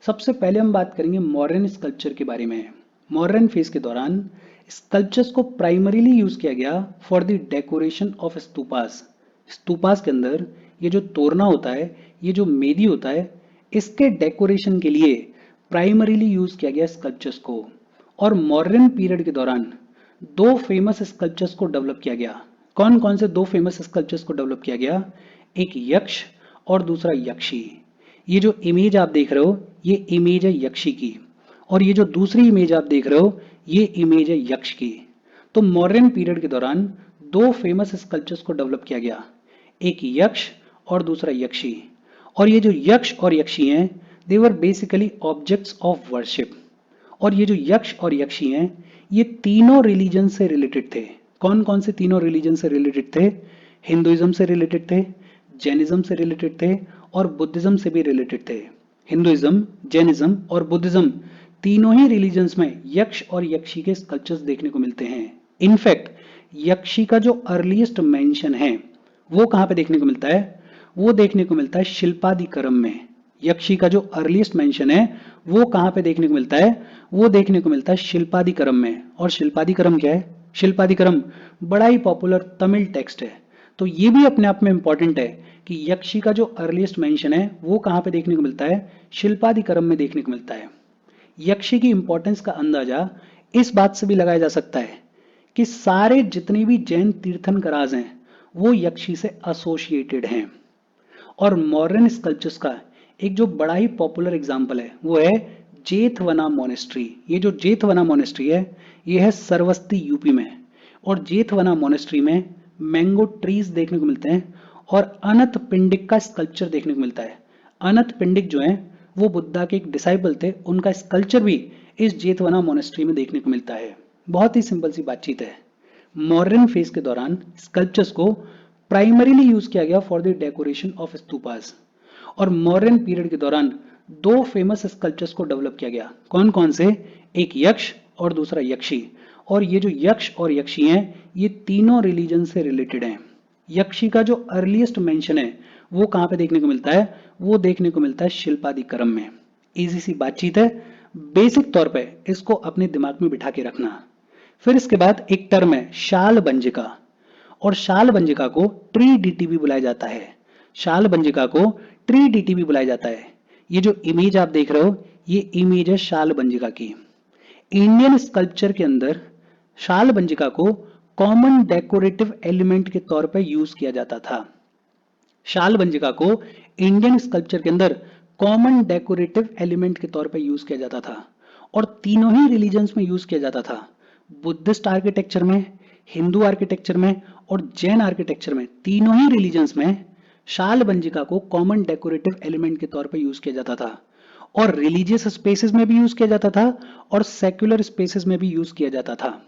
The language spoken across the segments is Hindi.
सबसे पहले हम बात करेंगे मॉडर्न स्कल्पचर के बारे में। मॉडर्न फेज के दौरान स्कल्पचर्स को प्राइमरीली यूज किया गया for the decoration of stupas. Stupas के अंदर ये जो तोरना होता है, ये जो मेदी होता है, इसके डेकोरेशन के लिए प्राइमरीली यूज किया गया स्कल्पचर्स को। और मॉडर्न पीरियड के दौरान दो फेमस स्कल्पचर्स को डेवलप किया गया। कौन कौन से दो फेमस स्कल्पचर्स को डेवलप किया गया? एक यक्ष और दूसरा यक्षी। ये जो इमेज आप देख रहे हो, ये इमेज है यक्षी की, और ये जो दूसरी इमेज आप देख रहे हो, ये इमेज है यक्ष की। तो मॉडर्न पीरियड के दौरान दो फेमस स्कल्पचर्स को डेवलप किया गया, एक यक्ष और दूसरा यक्षी। और ये जो यक्ष और यक्षी हैं, they are basically objects of worship. और ये जो यक्ष और यक्षी हैं, ये तीनों रिलीजन से रिलेटेड थे। कौन कौन से तीनों रिलीजन से रिलेटेड थे? हिंदुइज्म से रिलेटेड थे, जैनिज्म से रिलेटेड थे, और बुद्धिज्म से भी रिलेटेड थे। हिंदुइज्म, जैनिज्म और बुद्धिज्म तीनों ही रिलीजन्स में यक्ष और यक्षी के स्कल्पचर्स देखने को मिलते हैं। इनफैक्ट यक्षी का जो अर्लीस्ट मेंशन है, वो कहां पे देखने को मिलता है? वो देखने को मिलता है शिल्पादिकरम में। यक्षी का जो अर्लीस्ट मेंशन है, वो कहां पे देखने को मिलता है? वो देखने को मिलता है शिल्पादिकरम में। और शिल्पादिकरम क्या है? शिल्पादिकरम बड़ा ही पॉपुलर तमिल टेक्स्ट है। तो ये भी अपने आप में इंपॉर्टेंट है कि यक्षी का जो अर्लीस्ट मेंशन है, वो कहां पे देखने को मिलता है? शिल्पादिकरम में देखने को मिलता है। यक्षी की इंपॉर्टेंस का अंदाजा इस बात से भी लगाया जा सकता है कि सारे जितने भी जैन तीर्थंकराज हैं, वो यक्षी से एसोसिएटेड हैं। और मॉडर्न स्कल्पचर्स का एक जो बड़ा ही पॉपुलर एग्जाम्पल है, वो है जेठवना मोनेस्ट्री। ये जो जेठवना मोनेस्ट्री है, ये है सरवस्ती यूपी में। और जेठवना मोनेस्ट्री में मैंगो ट्रीज देखने को मिलते हैं और अनंत पिंडिक का स्कल्पचर देखने को मिलता है। अनंत पिंडिक जो है, वो बुद्धा के एक डिसाइपल थे, उनका स्कल्पचर भी इस जेठवना मोनेस्ट्री में देखने को मिलता है। बहुत ही सिंपल सी बातचीत है। मॉडर्न फेज के दौरान स्कल्पचर्स को प्राइमरीली यूज किया गया for the decoration of stupas. और मॉडर्न पीरियड के दौरान दो फेमस स्कल्पचर्स को डेवलप किया गया। कौन कौन से? एक यक्ष और दूसरा यक्षी। और ये जो यक्ष और यक्षी हैं, ये तीनों रिलीजन से रिलेटेड हैं। यक्षी का जो अर्लीस्ट मेंशन है, वो कहां पे देखने को मिलता है? वो देखने को मिलता है शिल्पादिकरम में। इजी सी बातचीत है, बेसिक तौर पे इसको अपने दिमाग में बिठा के रखना। फिर इसके बाद एक टर्म है शाल बंजिका। और शाल बंजिका को ट्री डीटी भी बुलाया जाता है। शाल बंजिका को ट्री डीटी भी बुलाया जाता है। ये जो इमेज आप देख रहे हो, ये इमेज है शाल बंजिका की। इंडियन स्कल्पचर के अंदर शाल बंजिका को कॉमन डेकोरेटिव एलिमेंट के तौर पर यूज किया जाता था। शाल बंजिका को इंडियन स्कल्पचर के अंदर कॉमन डेकोरेटिव एलिमेंट के तौर पर यूज किया जाता था। और तीनों ही रिलीजन्स में यूज किया जाता था। बुद्धिस्ट आर्किटेक्चर में, हिंदू आर्किटेक्चर में और जैन आर्किटेक्चर में, तीनों ही रिलीजन्स में शाल बंजिका को कॉमन डेकोरेटिव एलिमेंट के तौर पर यूज किया जाता था। और रिलीजियस स्पेसेस में भी यूज किया जाता था और सेक्युलर स्पेसेस में भी यूज किया जाता था।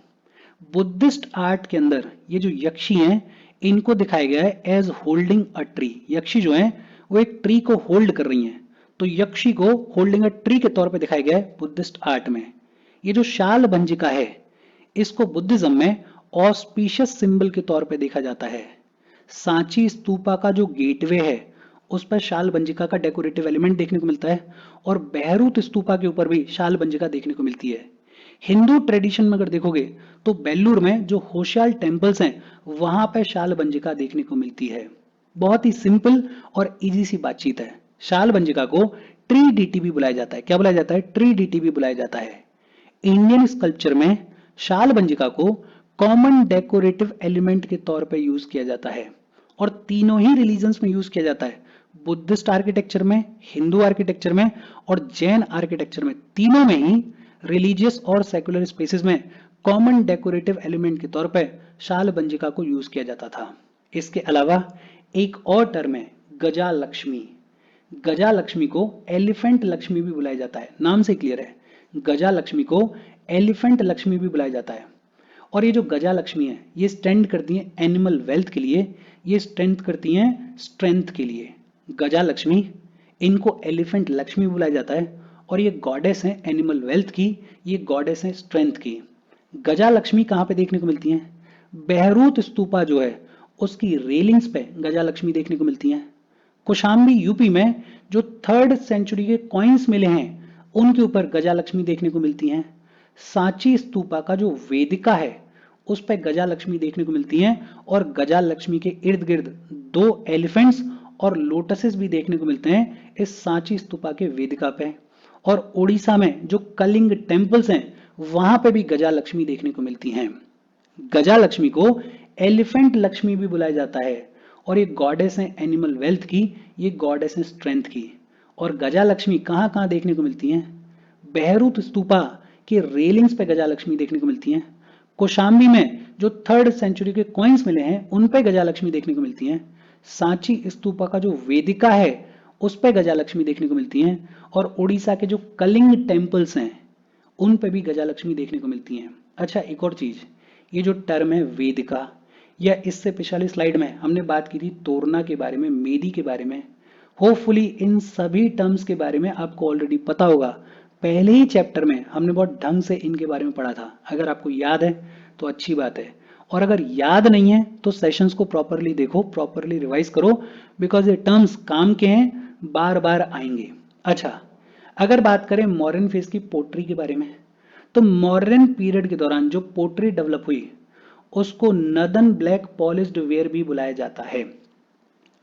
बुद्धिस्ट आर्ट के अंदर ये जो यक्षी हैं, इनको दिखाया गया है एज होल्डिंग अ ट्री। यक्षी जो है, वो एक ट्री को होल्ड कर रही हैं। तो यक्षी को होल्डिंग अ ट्री के तौर पे दिखाया गया है बुद्धिस्ट आर्ट में। ये जो शाल भंजिका है, इसको बुद्धिज्म में ऑस्पिशियस सिंबल के तौर पे देखा जाता है। सांची स्तूपा का जो गेटवे है, उस पर शाल भंजिका का डेकोरेटिव एलिमेंट देखने को मिलता है। और बहरूत स्तूपा के ऊपर भी शाल भंजिका देखने को मिलती है। हिंदू ट्रेडिशन में अगर देखोगे तो बेल्लूर में जो होशियाल टेम्पल्स हैं, वहां पर शाल भंजिका देखने को मिलती है। बहुत ही सिंपल और इजी सी बातचीत है। शाल भंजिका को ट्री डीटी भी बुलाया जाता है। क्या बुलाया जाता है? ट्री डीटी भी बुलाया जाता है। इंडियन स्कल्पचर में शाल भंजिका को कॉमन डेकोरेटिव एलिमेंट के तौर पर यूज किया जाता है। और तीनों ही रिलीजन्स में यूज किया जाता है। बुद्धिस्ट आर्किटेक्चर में, हिंदू आर्किटेक्चर में और जैन आर्किटेक्चर में, तीनों में ही रिलीजियस और सेकुलर स्पेसेस में कॉमन डेकोरेटिव एलिमेंट के तौर पर शाल बंजिका को यूज किया जाता था। इसके अलावा एक और टर्म है गजा लक्ष्मी। गजा लक्ष्मी को एलिफेंट लक्ष्मी भी बुलाया जाता है। नाम से क्लियर है, गजा लक्ष्मी को एलिफेंट लक्ष्मी भी बुलाया जाता है। और ये जो गजा लक्ष्मी है, ये स्टैंड करती है एनिमल वेल्थ के लिए, ये स्ट्रेंथ करती हैं स्ट्रेंथ के लिए। गजा लक्ष्मी, इनको एलिफेंट लक्ष्मी बुलाया जाता है। और ये गॉडेस है एनिमल वेल्थ की, ये गॉडेस है स्ट्रेंथ की। गजा लक्ष्मी कहाँ पे देखने को मिलती हैं? बहरूत स्तूपा जो है, उसकी रेलिंग्स पे गजा लक्ष्मी देखने को मिलती हैं। कौशाम्बी यूपी में जो 3rd सेंचुरी के कॉइन्स मिले हैं, उनके ऊपर गजालक्ष्मी देखने को मिलती हैं। सांची स्तूपा का जो वेदिका है उस पर गजालक्ष्मी देखने को मिलती हैं, और गजालक्ष्मी के इर्द गिर्द दो एलिफेंट्स और लोटसेस भी देखने को मिलते हैं इस सांची स्तूपा के वेदिका पे। और उड़ीसा में जो कलिंग टेम्पल्स हैं वहां पे भी गजालक्ष्मी देखने को मिलती हैं। गजालक्ष्मी को एलिफेंट लक्ष्मी भी बुलाया जाता है, और ये गॉडेस है एनिमल वेल्थ की, ये गॉडेस है स्ट्रेंथ की। और गजालक्ष्मी कहाँ कहाँ देखने को मिलती हैं? बहरूद स्तूपा की रेलिंग्स पे गजालक्ष्मी देखने को मिलती हैं। कौशाम्बी में जो 3rd सेंचुरी के कॉइन्स मिले हैं उन पे गजालक्ष्मी देखने को मिलती हैं। सांची स्तूपा का जो वेदिका है उस पे गजालक्ष्मी देखने को मिलती हैं। और उड़ीसा के जो कलिंग टेम्पल्स हैं उन पे भी गजालक्ष्मी देखने को मिलती हैं। अच्छा, एक और चीज, ये जो टर्म है वेदिका, या इससे पिछली स्लाइड में हमने बात की थी तोरना के बारे में, मेदी के बारे में। होपफुली इन सभी टर्म्स के बारे में आपको ऑलरेडी पता होगा, पहले ही चैप्टर में हमने बहुत ढंग से इनके बारे में पढ़ा था। अगर आपको याद है तो अच्छी बात है, और अगर याद नहीं है तो सेशंस को प्रॉपरली देखो, प्रॉपरली रिवाइज करो, बिकॉज ये टर्म्स काम के हैं, बार बार आएंगे। अच्छा, अगर बात करें मॉडर्न फेज की पोट्री के बारे में, तो मॉडर्न पीरियड के दौरान जो पोट्री डेवलप हुई उसको नदन ब्लैक पॉलिश्ड वेयर भी बुलाया जाता है।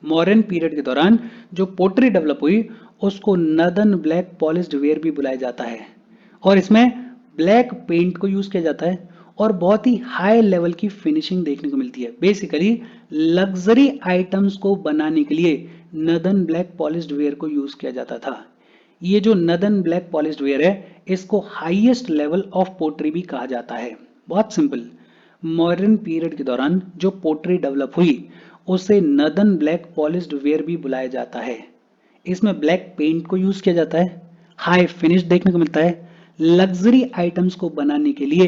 मॉडर्न पीरियड के दौरान जो पोट्री डेवलप हुई उसको नदन ब्लैक पॉलिश्ड वेयर भी बुलाया जाता है, और इसमें ब्लैक पेंट को यूज किया जाता है और बहुत ही हाई लेवल की फिनिशिंग देखने को मिलती है। बेसिकली लग्जरी आइटम्स को बनाने के लिए नदन ब्लैक पॉलिश्ड वेयर को यूज किया जाता था। ये जो नदन ब्लैक पॉलिश्ड वेयर है इसको हाईएस्ट लेवल ऑफ पोट्री भी कहा जाता है। बहुत सिंपल, मॉडर्न पीरियड के दौरान जो पोट्री डेवलप हुई उसे नदन ब्लैक पॉलिश्ड वेयर भी बुलाया जाता है। इसमें ब्लैक पेंट को यूज किया जाता है, हाई फिनिश देखने को मिलता है, लग्जरी आइटम्स को बनाने के लिए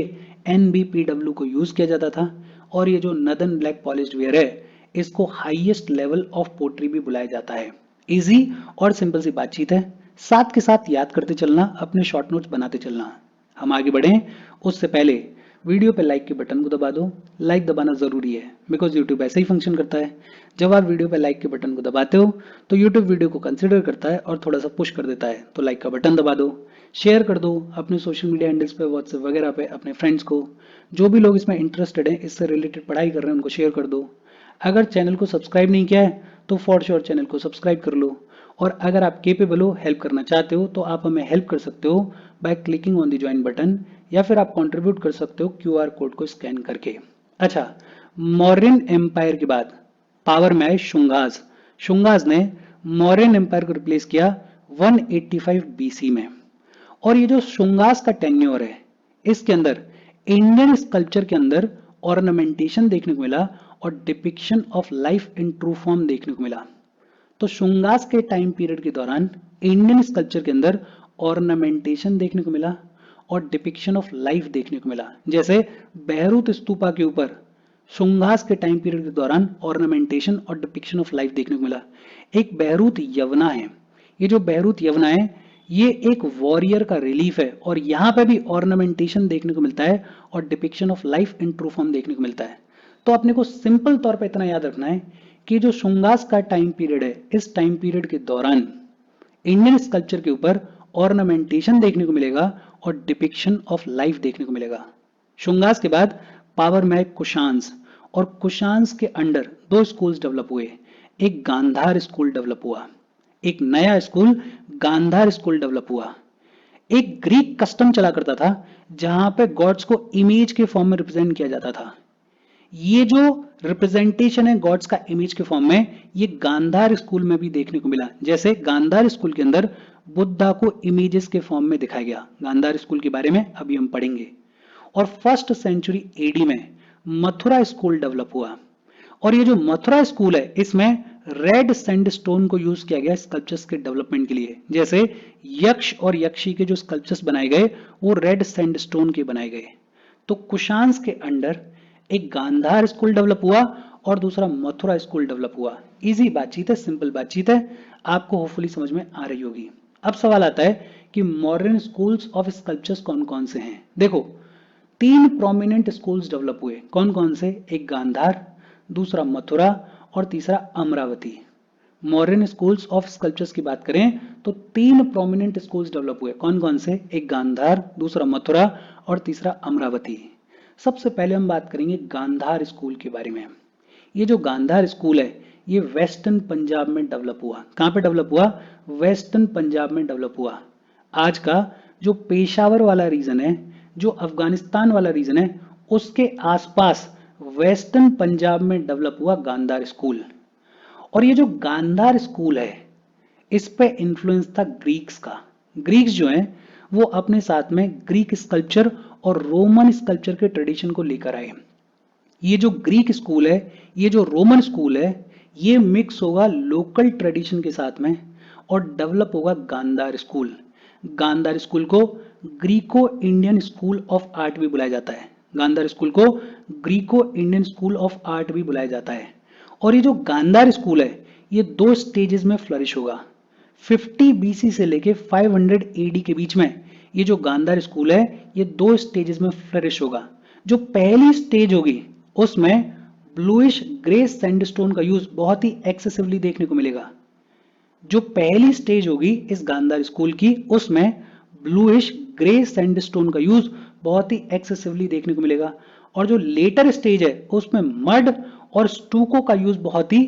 NBPW को यूज किया जाता था, और ये जो नदन ब्लैक पॉलिश्ड वेयर है इसको हाईएस्ट लेवल ऑफ पोट्री भी बुलाया जाता है। इजी और सिंपल सी बातचीत है, साथ के साथ याद करते चलना, अपने शॉर्ट नोट्स बनाते चलना। हम आगे बढ़ें उससे पहले वीडियो पे लाइक के बटन को दबा दो। लाइक दबाना जरूरी है, बिकॉज यूट्यूब ऐसे ही फंक्शन करता है। जब आप वीडियो पे लाइक के बटन को दबाते हो तो यूट्यूब वीडियो को कंसिडर करता है और थोड़ा सा पुश कर देता है। तो लाइक का बटन दबा दो, शेयर कर दो अपने सोशल मीडिया हैंडल्स पे, व्हाट्सएप वगैरह पे अपने फ्रेंड्स को। जो भी लोग इसमें इंटरेस्टेड हैं, इससे रिलेटेड पढ़ाई कर रहे हैं, उनको शेयर कर दो। अगर चैनल को सब्सक्राइब नहीं किया है तो फॉर श्योर चैनल को सब्सक्राइब कर लो। और अगर आप केपेबल हो, हेल्प करना चाहते हो, तो आप हमें हेल्प कर सकते हो by clicking on the join button, या फिर आप कंट्रीब्यूट कर सकते हो QR कोड को स्कैन करके। अच्छा, मौर्यन एम्पायर के बाद पावर में आए शुंगास। शुंगास ने मौर्यन एम्पायर को रिप्लेस किया 185 BC में। और ये जो शुंगास का टेन्योर है इसके अंदर इंडियन स्कल्पचर के अंदर ऑर्नामेंटेशन देखने को मिला और depiction of life in true form देखने को मिला। तो शुंगास के टाइम पीरियड के दौरान इंडियन स्कल्पचर के अंदर ऑर्नामेंटेशन देखने को मिला और डिपिक्शन ऑफ लाइफ देखने को मिला। जैसे बहरूद स्तूपा के ऊपर शुंगास के टाइम पीरियड के दौरान ऑर्नामेंटेशन और डिपिक्शन ऑफ लाइफ देखने को मिला। एक बहरूद यवना है, ये जो बहरूद यवना है ये एक वॉरियर का रिलीफ है, और यहाँ पे भी ऑर्नामेंटेशन देखने को मिलता है और depiction of life in true form देखने को मिलता है। तो अपने को सिंपल तौर पे इतना याद रखना है कि जो शुंगास का टाइम पीरियड है इस टाइम पीरियड के दौरान इंडियन स्कल्पचर के ऊपर ऑर्नामेंटेशन देखने को मिलेगा और डिपिक्शन ऑफ लाइफ देखने को मिलेगा। शुंगास के बाद पावर में कुशांस, और कुशांस के अंडर दो स्कूल्स डेवलप हुए। एक गांधार स्कूल डेवलप हुआ, एक नया स्कूल गांधार स्कूल डेवलप हुआ। एक ग्रीक कस्टम चला करता था जहां पे गॉड्स को इमेज के फॉर्म में रिप्रेजेंट किया जाता था। ये जो रिप्रेजेंटेशन है गॉड्स का इमेज के फॉर्म में, ये गांधार स्कूल में भी देखने को मिला। जैसे गांधार स्कूल के अंदर बुद्धा को इमेजेस के फॉर्म में दिखाया गया। गांधार स्कूल के बारे में अभी हम पढ़ेंगे। और 1st सेंचुरी AD में मथुरा स्कूल डेवलप हुआ, और ये जो मथुरा स्कूल है इसमें रेड सैंडस्टोन को यूज किया गया स्कल्पचर्स के डेवलपमेंट के लिए। जैसे यक्ष और यक्षी के जो स्कल्पचर्स बनाए गए वो रेड सैंडस्टोन के बनाए गए। तो कुशांस के अंडर एक गांधार स्कूल डेवलप हुआ और दूसरा मथुरा स्कूल डेवलप हुआ। इजी बातचीत है, सिंपल बातचीत है, आपको होपफुली समझ में आ रही होगी। अब सवाल आता है कि मॉडर्न स्कूल्स ऑफ स्कल्पचर्स कौन कौन से हैं। देखो, 3 प्रोमिनेंट स्कूल्स डेवलप हुए। कौन कौन से? एक गांधार, दूसरा मथुरा और तीसरा Amravati. Modern schools of sculptures की बात करें तो तीन प्रोमिनेंट स्कूल्स डेवलप हुए। कौन कौन से? एक गांधार, दूसरा मथुरा और तीसरा अमरावती। सबसे पहले हम बात करेंगे गांधार स्कूल के बारे में। ये जो गांधार स्कूल है ये वेस्टर्न पंजाब में डेवलप हुआ। कहाँ पे डेवलप हुआ? वेस्टर्न पंजाब में डेवलप हुआ। आज का जो पेशावर वाला रीजन है, जो अफगानिस्तान वाला रीजन है, उसके आसपास वेस्टर्न पंजाब में डेवलप हुआ गांधार स्कूल। और ये जो गांधार स्कूल है इस पे इन्फ्लुएंस था ग्रीक्स का। ग्रीक्स जो है वो अपने साथ में ग्रीक स्कल्पचर और रोमन स्कल्पचर के ट्रेडिशन को लेकर आए। ये जो ग्रीक स्कूल है, ये जो रोमन स्कूल है, ये मिक्स होगा लोकल ट्रेडिशन के साथ में और डेवलप होगा गांधार स्कूल। गांधार स्कूल को Greco Indian school of art भी बुलाया जाता है। गांधार स्कूल को Greco Indian school of art भी बुलाया जाता है। और ये जो गांधार स्कूल है ये दो स्टेजेस में फ्लरिश होगा। 50 बीसी से लेके 500 एडी के बीच में ये जो गांधार स्कूल है ये दो स्टेजेस में फ्लरिश होगा। जो पहली स्टेज होगी उसमें ब्लूइश ग्रे सैंडस्टोन का यूज बहुत ही एक्सेसिवली देखने को मिलेगा। जो पहली स्टेज होगी इस गांधार स्कूल की उसमें ब्लूइश ग्रे सैंडस्टोन का यूज बहुत ही एक्सेसिवली देखने को मिलेगा। और जो लेटर स्टेज है उसमें मड और स्टूको का यूज बहुत ही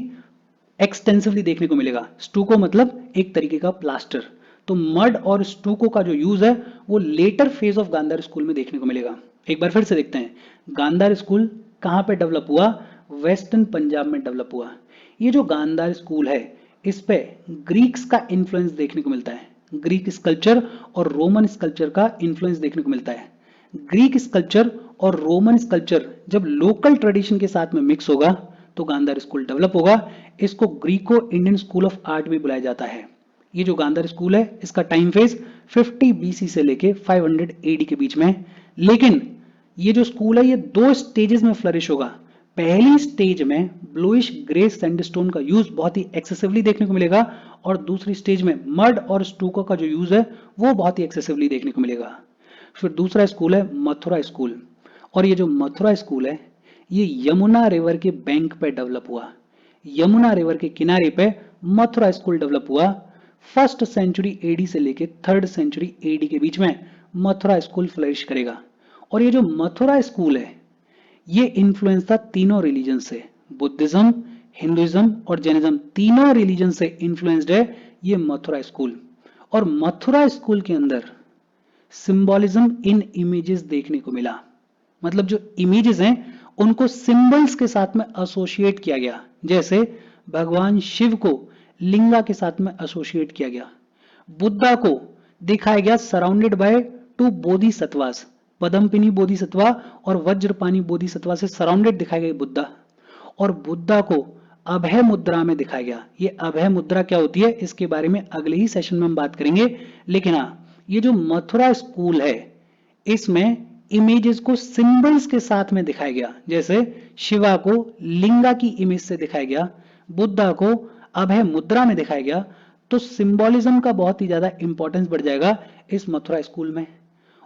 एक्सटेंसिवली देखने को मिलेगा। स्टूको मतलब एक तरीके का प्लास्टर। तो मड और स्टूको का जो यूज है वो later phase of Gandhara school में देखने को मिलेगा। एक बार फिर से देखते हैं गांधार स्कूल कहां पे डेवलप हुआ? वेस्टर्न पंजाब में डेवलप हुआ। ये जो गांधार स्कूल है इस पे ग्रीक्स का इन्फ्लुएंस देखने को मिलता है। ग्रीक स्कल्पचर और रोमन स्कल्पचर का इन्फ्लुएंस देखने को मिलता है। ग्रीक स्कल्पचर और रोमन स्कल्पचर जब लोकल ट्रेडिशन के साथ में मिक्स होगा तो गांधार स्कूल डेवलप होगा। इसको Greco Indian school of art भी बुलाया जाता है। ये जो गांधार स्कूल है इसका टाइम फेज 50 बीसी से लेके 500 एडी के बीच में है। लेकिन ये जो स्कूल है ये दो स्टेजेस में फ्लरिश होगा। पहली स्टेज में ब्लूइश ग्रे सैंडस्टोन का यूज बहुत ही एक्सेसिवली देखने को मिलेगा और दूसरी स्टेज में मड और स्टूको का जो यूज है वो बहुत ही एक्सेसिवली देखने को मिलेगा। फिर दूसरा स्कूल है मथुरा स्कूल। और ये जो मथुरा स्कूल है ये यमुना रिवर के बैंक पे डेवलप हुआ। यमुना रिवर के किनारे पे मथुरा स्कूल डेवलप हुआ। फर्स्ट सेंचुरी एडी से लेके थर्ड सेंचुरी एडी के बीच में मथुरा स्कूल फ्लरिश करेगा। और ये जो मथुरा स्कूल है ये इन्फ्लुएंस था तीनों रिलीजन से। बुद्धिज्म, हिंदुइज्म और जैनिज्म तीनों रिलीजन से इन्फ्लुएंस्ड है ये मथुरा स्कूल। और मथुरा स्कूल के अंदर सिंबॉलिज्म इन इमेजेस देखने को मिला। मतलब जो इमेजेस हैं उनको सिंबल्स के साथ में एसोसिएट किया गया। जैसे भगवान शिव को लिंगा के साथ में एसोसिएट किया गया। बुद्धा को दिखाया गया surrounded by two bodhisattvas, पद्मपिनी Bodhisattva और वज्रपानी बोधिसत्वा से सराउंडेड दिखाए गए बुद्धा। और बुद्धा को अभय मुद्रा में दिखाया गया। ये अभय मुद्रा क्या होती है इसके बारे में अगले ही सेशन में हम बात करेंगे। लेकिन हाँ, ये जो मथुरा स्कूल है इसमें इमेजेस को सिंबल्स के साथ में दिखाया गया। जैसे शिवा को लिंगा की इमेज से दिखाया गया, बुद्धा को अभय मुद्रा में दिखाया गया। तो सिंबॉलिज्म का बहुत ही ज्यादा इंपॉर्टेंस बढ़ जाएगा इस मथुरा स्कूल में।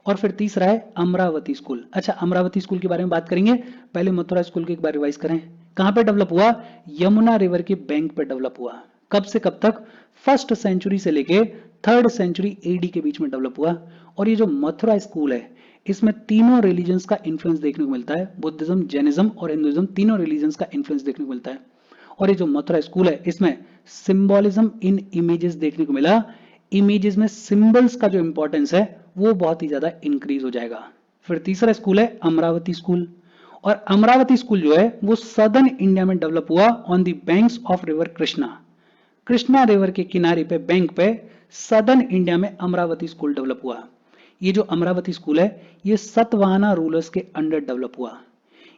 और फिर तीसरा है अमरावती स्कूल। अच्छा, अमरावती स्कूल के बारे में बात करेंगे। पहले मथुरा स्कूल के एक बार रिवाइज करें। कहां पे डेवलप हुआ? यमुना रिवर के बैंक पे डेवलप हुआ। कब से कब तक? फर्स्ट सेंचुरी से लेके थर्ड सेंचुरी एडी के बीच में डेवलप हुआ। और ये जो मथुरा स्कूल है इसमें तीनों रिलीजन्स का इन्फ्लुएंस देखने को मिलता है। बुद्धिज्म, जैनिज्म और हिंदुइज्म तीनों रिलीजन्स का इन्फ्लुएंस देखने को मिलता है। और ये जो मथुरा स्कूल है इसमें सिंबॉलिज्म इन इमेजेस देखने को मिला। इमेजेस में सिंबल्स का जो इंपॉर्टेंस है वो बहुत ही ज्यादा इंक्रीज हो जाएगा। फिर तीसरा स्कूल है अमरावती स्कूल। और अमरावती स्कूल जो है वो सदर्न इंडिया में डेवलप हुआ on the banks of river Krishna. Krishna river के किनारे पे बैंक पे सदर्न इंडिया में अमरावती स्कूल डेवलप हुआ। ये जो अमरावती स्कूल है ये सतवाहना रूलर्स के अंडर डेवलप हुआ।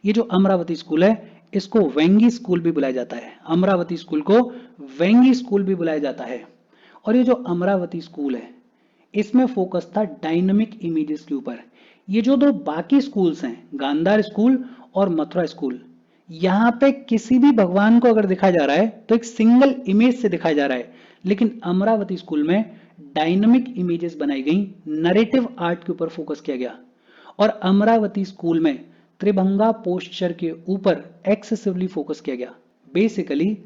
ये जो अमरावती स्कूल है इसको वेंगी स्कूल भी बुलाया जाता है। अमरावती स्कूल को वेंगी स्कूल भी बुलाया जाता है। और ये जो अमरावती स्कूल है इसमें फोकस था डायनामिक इमेजेस के ऊपर। ये जो दो बाकी स्कूल्स हैं गांधार स्कूल और मथुरा स्कूल, यहाँ पे किसी भी भगवान को अगर दिखाया जा रहा है तो एक सिंगल इमेज से दिखाया जा रहा है। लेकिन अमरावती स्कूल में डायनामिक इमेजेस बनाई गई, नरेटिव आर्ट के ऊपर फोकस किया गया। और अमरावती स्कूल में त्रिभंगा पोस्चर के ऊपर एक्सेसिवली फोकस किया गया। बेसिकली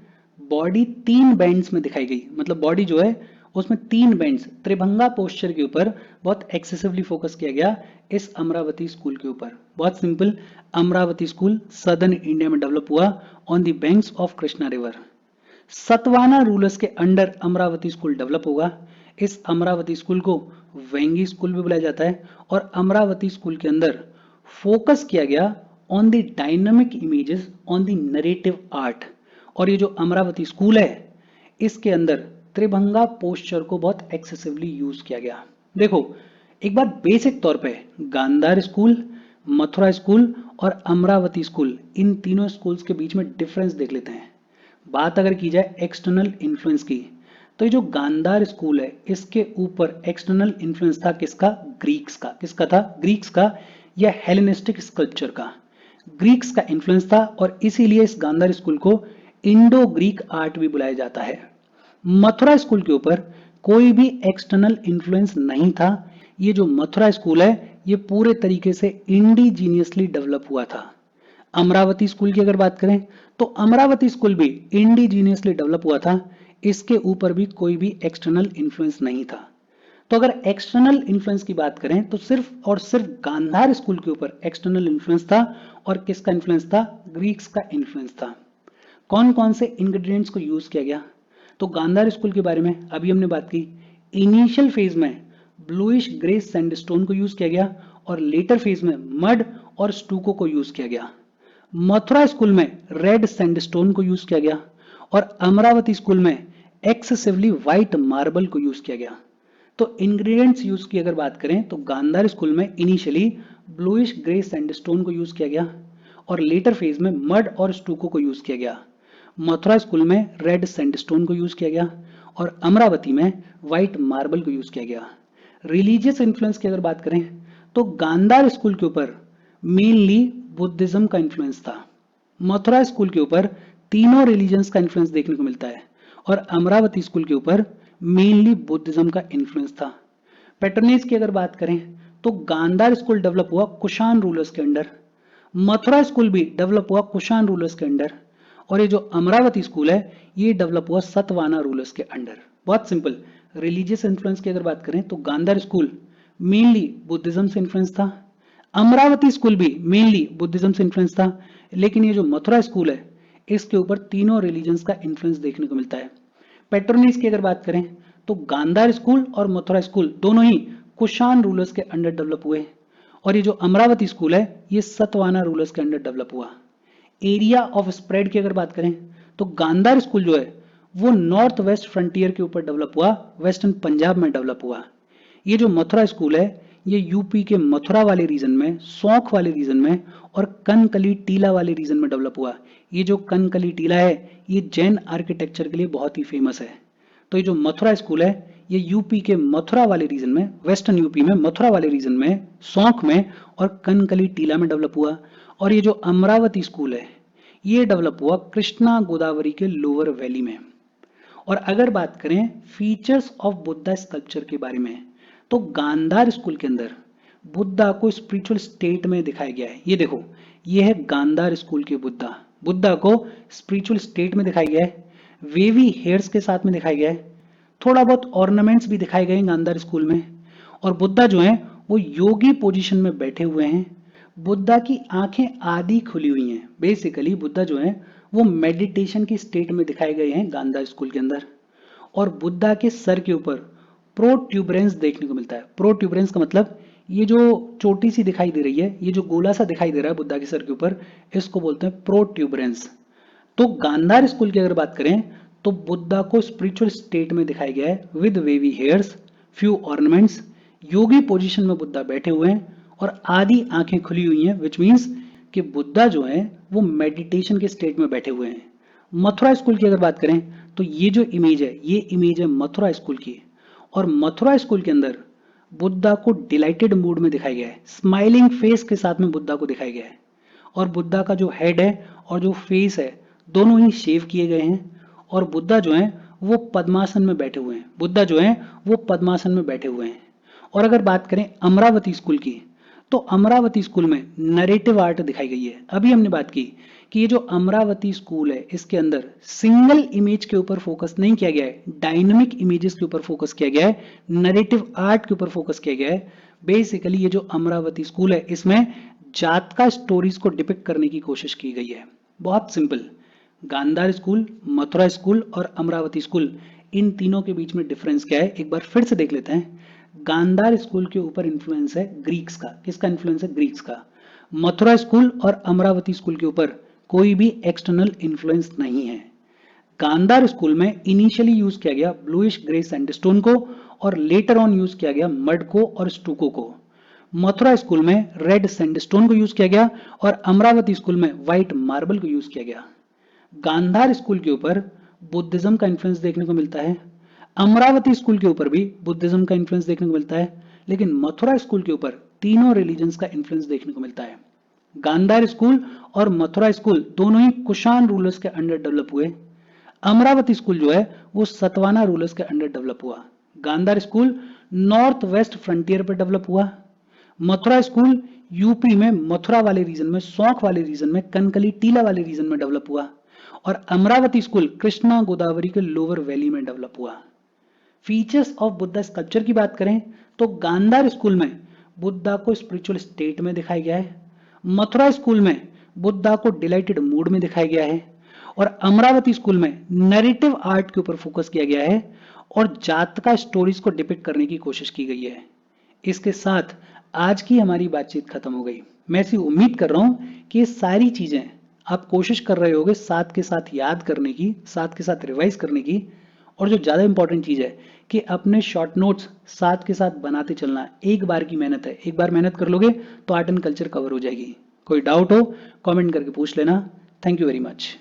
बॉडी 3 बैंड्स में दिखाई गई, मतलब बॉडी जो है उसमें 3 बैंड्स, त्रिभंगा पोस्चर के ऊपर बहुत एक्सेसिवली फोकस किया गया इस अमरावती स्कूल के ऊपर। बहुत simple, Amravati school southern India में डेवलप हुआ on the banks of Krishna river. Satavahana rulers के अंडर अमरावती स्कूल डेवलप होगा। इस अमरावती स्कूल को वेंगी स्कूल भी बुलाया जाता है और अमरावती स्कूल के अंदर फोकस किया गया on the dynamic images on the narrative art. और ये जो अमरावती स्कूल है इसके अंदर त्रिभंगा पोस्चर को बहुत एक्सेसिवली यूज किया गया। देखो एक बार बेसिक तौर पे गांधार स्कूल, मथुरा स्कूल और अमरावती स्कूल, इन तीनों स्कूल्स के बीच में डिफरेंस देख लेते हैं। बात अगर की जाए एक्सटर्नल इन्फ्लुएंस की, तो ये जो गांधार स्कूल है इसके ऊपर एक्सटर्नल इन्फ्लुएंस था किसका? ग्रीक्स का। किसका था? ग्रीक्स का या हेलेनिस्टिक स्कल्पचर का। ग्रीक्स का इन्फ्लुएंस था और इसीलिए इस गांधार स्कूल को इंडो ग्रीक आर्ट भी बुलाया जाता है। मथुरा स्कूल के ऊपर कोई भी एक्सटर्नल इन्फ्लुएंस नहीं था। ये जो मथुरा स्कूल है ये पूरे तरीके से इंडिजीनियसली डेवलप हुआ था। अमरावती स्कूल की अगर बात करें तो अमरावती स्कूल भी इंडिजीनियसली डेवलप हुआ था। इसके ऊपर भी कोई भी एक्सटर्नल इन्फ्लुएंस नहीं था। तो अगर एक्सटर्नल इन्फ्लुएंस की बात करें तो सिर्फ और सिर्फ गांधार स्कूल के ऊपर एक्सटर्नल इन्फ्लुएंस था। और किसका इन्फ्लुएंस था? ग्रीक्स का इन्फ्लुएंस था। कौन कौन से इंग्रेडिएंट्स को यूज किया गया? तो गांधार स्कूल के बारे में अभी हमने बात की। इनिशियल फेज में ब्लूइश ग्रे सैंडस्टोन को यूज किया गया और लेटर फेज में मड और स्टूको को यूज किया गया। मथुरा स्कूल में रेड सैंडस्टोन को यूज किया गया और अमरावती स्कूल में एक्सेसिवली व्हाइट मार्बल को यूज किया गया। तो इंग्रेडिएंट्स यूज की अगर बात करें तो गांधार स्कूल में इनिशियली ब्लूइश ग्रे सैंडस्टोन को यूज किया गया और लेटर फेज में मड और स्टूको को यूज किया गया। मथुरा स्कूल में रेड सैंडस्टोन को यूज किया गया और अमरावती में व्हाइट मार्बल को यूज किया गया। रिलीजियस इन्फ्लुएंस की अगर बात करें तो गांधार स्कूल के ऊपर मेनली बुद्धिज्म का इन्फ्लुएंस था। मथुरा स्कूल के ऊपर तीनों रिलीजन्स का इन्फ्लुएंस देखने को मिलता है और अमरावती स्कूल के ऊपर मेनली बुद्धिज्म का इन्फ्लुएंस था। पैटर्नेज की अगर बात करें तो गांधार स्कूल डेवलप हुआ कुषाण रूलर्स के अंडर, मथुरा स्कूल भी डेवलप हुआ कुषाण रूलर्स के अंडर और ये जो अमरावती स्कूल है ये डेवलप हुआ सतवाना रूलर्स के अंडर। बहुत सिंपल, रिलीजियस इन्फ्लुएंस की अगर बात करें तो गांधार स्कूल मेनली बुद्धिज्म से इन्फ्लुएंस था, अमरावती स्कूल भी मेनली बुद्धिज्म से इन्फ्लुएंस था, लेकिन ये जो मथुरा स्कूल है इसके ऊपर तीनों रिलीजन्स का इन्फ्लुएंस देखने को मिलता है। पैट्रोनिज की अगर बात करें तो गांधार स्कूल और मथुरा स्कूल दोनों ही कुषाण रूलर्स के अंडर डेवलप हुए और ये जो अमरावती स्कूल है ये सतवाना रूलर्स के अंडर डेवलप हुआ। एरिया ऑफ स्प्रेड की अगर बात करें तो गांधार स्कूल जो है वो नॉर्थ वेस्ट फ्रंटियर के ऊपर डेवलप हुआ, वेस्टर्न पंजाब में डेवलप हुआ। ये जो मथुरा स्कूल है ये यूपी के मथुरा वाले रीजन में, सौंख वाले रीजन में और कनकली टीला वाले रीजन में डेवलप हुआ। ये जो कनकली टीला है ये जैन आर्किटेक्चर के लिए बहुत ही फेमस है। तो ये जो मथुरा स्कूल है ये यूपी के मथुरा वाले रीजन में, वेस्टर्न यूपी में मथुरा वाले रीजन में, सौंख में और कनकली टीला में डेवलप हुआ। और ये जो अमरावती स्कूल है ये डेवलप हुआ कृष्णा गोदावरी के लोअर वैली में। और अगर बात करें फीचर्स ऑफ बुद्धा स्कल्पचर के बारे में तो गांधार स्कूल के अंदर बुद्धा को स्पिरिचुअल स्टेट में दिखाया गया है। ये देखो, ये है गांधार स्कूल के बुद्धा। बुद्धा को स्पिरिचुअल स्टेट में दिखाया गया है, वेवी हेयर्स के साथ में दिखाया गया है, थोड़ा बहुत ऑर्नामेंट्स भी दिखाए गए हैं गांधार स्कूल में। और बुद्धा जो है वो योगी पोजीशन में बैठे हुए हैं। बुद्धा की आंखें आधी खुली हुई हैं। बेसिकली बुद्धा जो है वो मेडिटेशन की स्टेट में दिखाए गए हैं गांधार स्कूल के अंदर। और बुद्धा के सर के ऊपर प्रोट्यूबरेंस देखने को मिलता है। प्रोट्यूबरेंस का मतलब ये जो चोटी सी दिखाई दे रही है, ये जो गोला सा दिखाई दे रहा है बुद्धा के सर के ऊपर, इसको बोलते हैं प्रोट्यूबरेंस। तो गांधार स्कूल की अगर बात करें तो बुद्धा को स्पिरिचुअल स्टेट में दिखाया गया है with wavy hairs, few ornaments, Yogi position में बुद्धा बैठे हुए हैं और आधी आंखें खुली हुई हैं, विच मीन्स कि बुद्धा जो है वो मेडिटेशन के स्टेट में बैठे हुए हैं। मथुरा स्कूल की अगर बात करें तो ये जो इमेज है ये इमेज है मथुरा स्कूल की। और मथुरा स्कूल के अंदर बुद्धा को डिलाइटेड मूड में दिखाया गया है, स्माइलिंग फेस के साथ में बुद्धा को दिखाया गया है। और बुद्धा का जो हेड है और जो फेस है दोनों ही शेव किए गए हैं और बुद्धा जो है वो पद्मासन में बैठे हुए हैं। बुद्धा जो है वो पद्मासन में बैठे हुए हैं। और अगर बात करें अमरावती स्कूल की तो अमरावती स्कूल में नरेटिव आर्ट दिखाई गई है। अभी हमने बात की कि ये जो अमरावती स्कूल है इसके अंदर सिंगल इमेज के ऊपर फोकस नहीं किया गया है, डायनामिक इमेजेस के ऊपर फोकस किया गया है, नरेटिव आर्ट के ऊपर फोकस किया गया है। बेसिकली ये जो अमरावती स्कूल है इसमें जातका स्टोरीज को डिपिक्ट करने की कोशिश की गई है। बहुत simple, Gandhara school, Mathura school और अमरावती स्कूल, इन तीनों के बीच में डिफरेंस क्या है एक बार फिर से देख लेते हैं। गांधार स्कूल के ऊपर इन्फ्लुएंस है ग्रीक्स का। किसका इन्फ्लुएंस है? ग्रीक्स का। मथुरा स्कूल और अमरावती स्कूल के ऊपर कोई भी एक्सटर्नल इन्फ्लुएंस नहीं है। गांधार स्कूल में इनिशियली यूज किया गया ब्लूइश ग्रे सैंडस्टोन को और लेटर ऑन यूज किया गया मड को और स्टूको को। मथुरा स्कूल में रेड सैंडस्टोन को यूज किया गया और अमरावती स्कूल में व्हाइट मार्बल को यूज किया गया। गांधार स्कूल के ऊपर बुद्धिज्म का इन्फ्लुएंस देखने को मिलता है, अमरावती स्कूल के ऊपर भी बुद्धिज्म का इन्फ्लुएंस देखने को मिलता है, लेकिन मथुरा स्कूल के ऊपर तीनों रिलीजन्स का इन्फ्लुएंस देखने को मिलता है। गांधार स्कूल और मथुरा स्कूल दोनों ही कुषाण रूलर्स के अंडर डेवलप हुए। अमरावती स्कूल जो है वो सतवाना रूलर्स के अंडर डेवलप हुआ। Gandhara school north west frontier पर डेवलप हुआ। मथुरा स्कूल यूपी में मथुरा वाले रीजन में, सौंख वाले रीजन में, कनकली टीला वाले रीजन में डेवलप हुआ। और अमरावती स्कूल कृष्णा गोदावरी के लोअर वैली में डेवलप हुआ। फीचर्स ऑफ बुद्धा स्कल्पचर की बात करें तो गांधार स्कूल में बुद्धा को स्पिरिचुअल स्टेट में दिखाया गया है, मथुरा स्कूल में बुद्धा को डिलाइटेड मूड में दिखाया गया है और अमरावती स्कूल में नैरेटिव आर्ट के ऊपर फोकस किया गया है और जातका स्टोरीज को डिपिक्ट करने की कोशिश की गई है। इसके साथ आज की हमारी बातचीत खत्म हो गई। मैं ऐसी उम्मीद कर रहा हूं कि ये सारी चीजें आप कोशिश कर रहे होगे साथ के साथ याद करने की, साथ के साथ रिवाइज करने की, और जो ज्यादा इंपॉर्टेंट चीज है कि अपने शॉर्ट नोट्स साथ के साथ बनाते चलना। एक बार की मेहनत है, एक बार मेहनत कर लोगे तो आर्ट एंड कल्चर कवर हो जाएगी। कोई डाउट हो कमेंट करके पूछ लेना। Thank you very much.